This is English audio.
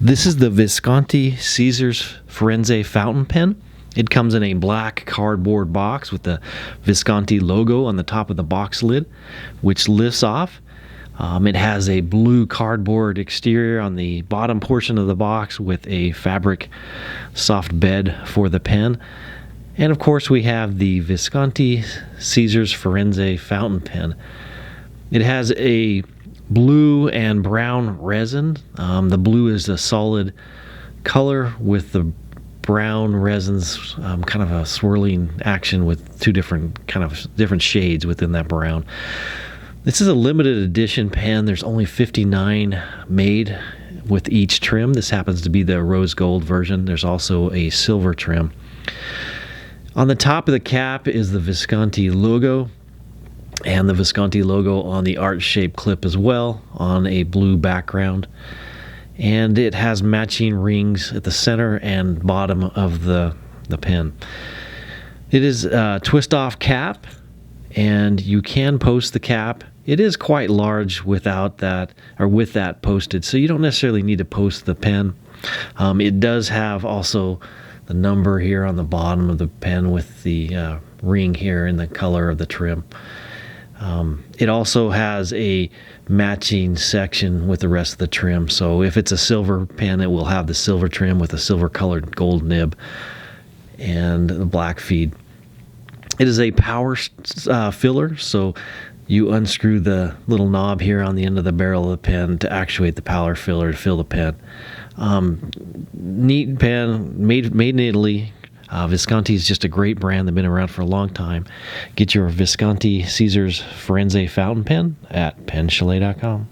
This is the Visconti Caesar's Firenze fountain pen. It comes in a black cardboard box with the Visconti logo on the top of the box lid, which lifts off. It has a blue cardboard exterior on the bottom portion of the box with a fabric soft bed for the pen. And of course we have the Visconti Caesar's Firenze fountain pen. It has a blue and brown resin. The blue is a solid color with the brown resins kind of a swirling action with two different shades within that brown. This is a limited edition pen. There's only 59 made with each trim. This happens to be the rose gold version. There's also a silver trim. On the top of the cap is the Visconti logo, and the Visconti logo on the art-shaped clip as well on a blue background. And it has matching rings at the center and bottom of the pen. It is a twist-off cap, and you can post the cap. It is quite large without that, or with that posted, so you don't necessarily need to post the pen. It does have also the number here on the bottom of the pen with the ring here in the color of the trim. It also has a matching section with the rest of the trim. So if it's a silver pen, it will have the silver trim with a silver colored gold nib and the black feed. It is a power filler, so you unscrew the little knob here on the end of the barrel of the pen to actuate the power filler to fill the pen. Neat pen, made in Italy. Visconti is just a great brand. They've been around for a long time. Get your Visconti Caesar's Firenze fountain pen at penchalet.com.